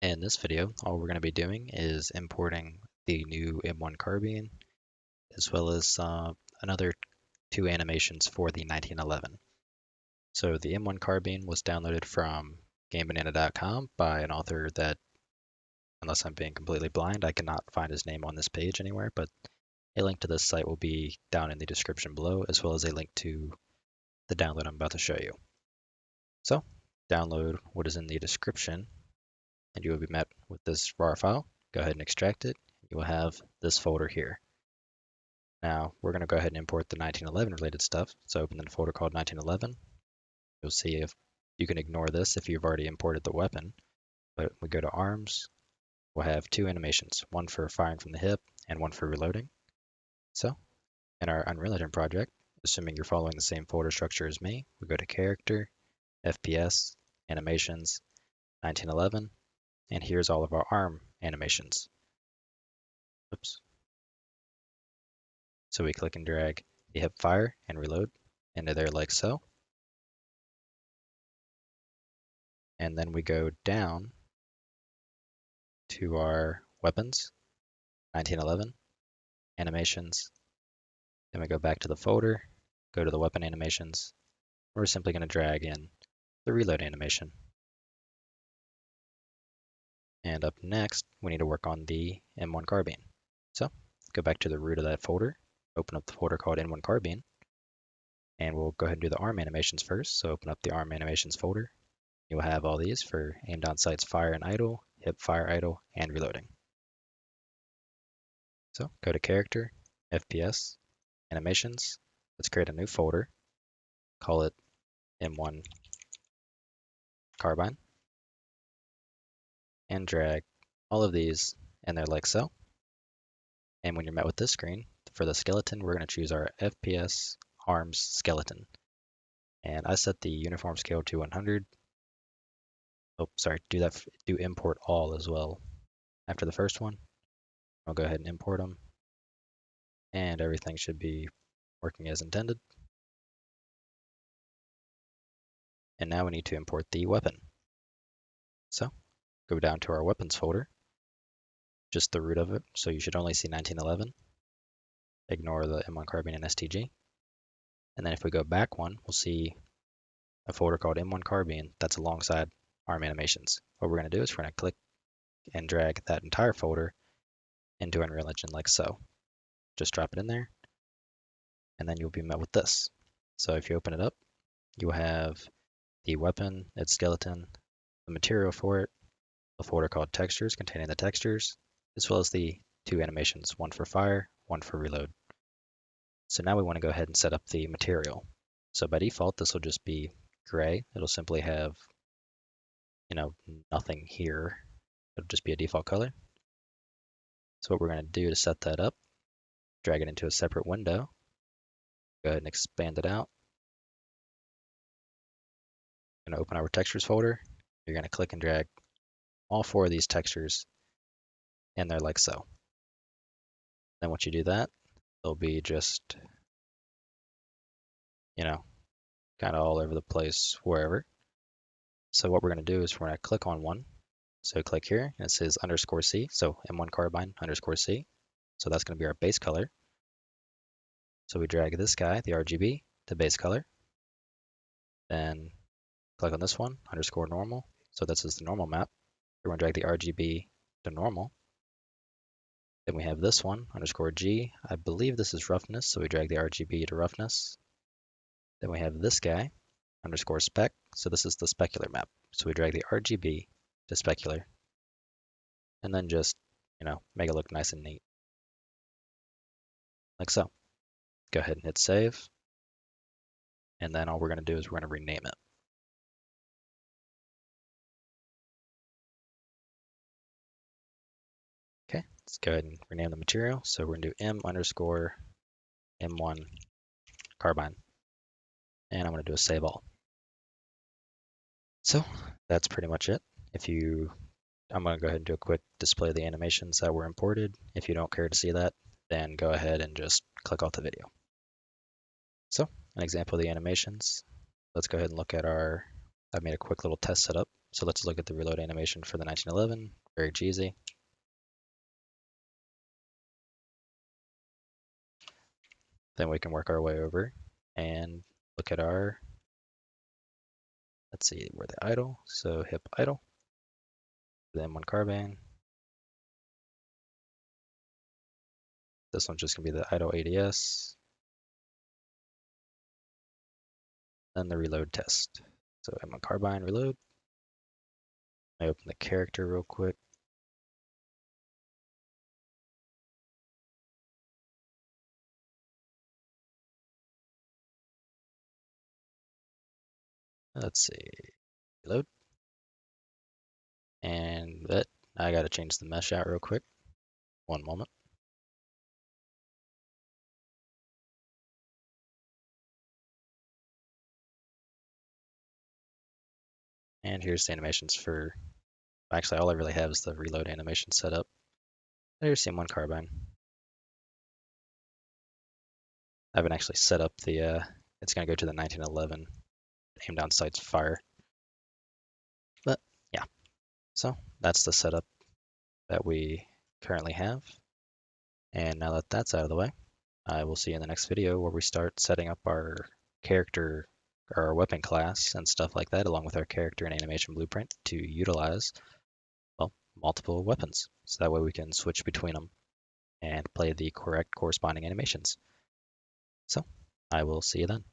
In this video, all we're going to be doing is importing the new M1 Carbine, as well as another two animations for the 1911. So the M1 Carbine was downloaded from GameBanana.com by an author that, unless I'm being completely blind, I cannot find his name on this page anywhere, but a link to this site will be down in the description below, as well as a link to the download I'm about to show you. So download what is in the description, and you will be met with this RAR file. Go ahead and extract it. You will have this folder here. Now we're going to go ahead and import the 1911 related stuff. So open the folder called 1911. You'll see if you can ignore this if you've already imported the weapon. But we go to arms. We'll have two animations, one for firing from the hip and one for reloading. So in our Unreal Engine project, assuming you're following the same folder structure as me, we go to character, FPS, animations, 1911, and here's all of our arm animations. Oops. So we click and drag the hip fire and reload into there like so. And then we go down to our weapons, 1911, animations. Then we go back to the folder, go to the weapon animations. We're simply going to drag in the reload animation. And up next, we need to work on the M1 Carbine. So go back to the root of that folder, open up the folder called M1 Carbine, and we'll go ahead and do the arm animations first. So open up the arm animations folder. You'll have all these for aimed on sights fire and idle, hip fire idle, and reloading. So go to character, FPS, animations. Let's create a new folder, call it M1 Carbine, and drag all of these in there like so. And when you're met with this screen, for the skeleton, we're going to choose our FPS arms skeleton. And I set the uniform scale to 100. Oh, sorry, do import all as well. After the first one, I'll go ahead and import them. And everything should be working as intended. And now we need to import the weapon. So go down to our weapons folder, just the root of it. So you should only see 1911. Ignore the M1 Carbine and STG. And then if we go back one, we'll see a folder called M1 Carbine that's alongside arm animations. What we're going to do is we're going to click and drag that entire folder into Unreal Engine like so. Just drop it in there, and then you'll be met with this. So if you open it up, you will have the weapon, its skeleton, the material for it, a folder called textures containing the textures, as well as the two animations, one for fire, one for reload. So now we want to go ahead and set up the material. So by default, this will just be gray. It'll simply have, nothing here. It'll just be a default color. So what we're going to do to set that up, drag it into a separate window, go ahead and expand it out. We're going to open our textures folder. You're going to click and drag all four of these textures in there like so. Then once you do that, they'll be just, kind of all over the place wherever. So what we're going to do is we're going to click on one. So click here, and it says _C, so M1 Carbine _C. So that's going to be our base color. So we drag this guy, the RGB, to base color. Then click on this one, _normal. So this is the normal map. We're going to drag the RGB to normal. Then we have this one, _G. I believe this is roughness, so we drag the RGB to roughness. Then we have this guy, _spec. So this is the specular map. So we drag the RGB to specular. And then just, make it look nice and neat. Like so. Go ahead and hit save. And then all we're going to do is we're going to rename it. Okay, let's go ahead and rename the material. So we're going to do M_M1 Carbine. And I'm going to do a save all. So that's pretty much it. I'm going to go ahead and do a quick display of the animations that were imported. If you don't care to see that, then go ahead and just click off the video. So an example of the animations. Let's go ahead and look at I made a quick little test setup. So let's look at the reload animation for the 1911. Very cheesy. Then we can work our way over and look at our, let's see, where the idle. So hip idle, the M1 Carbine. This one's just gonna be the idle ADS. Then the reload test. So M1 Carbine reload. I open the character real quick. Let's see, reload. And that, I gotta change the mesh out real quick. One moment. And here's the animations for, actually all I really have is the reload animation set up. There's the M1 Carbine. I haven't actually set up the, it's gonna go to the 1911 aim down sights fire. But yeah, so that's the setup that we currently have. And now that that's out of the way, I will see you in the next video where we start setting up our character, our weapon class and stuff like that, along with our character and animation blueprint to utilize, well, multiple weapons. So that way we can switch between them and play the correct corresponding animations. So I will see you then.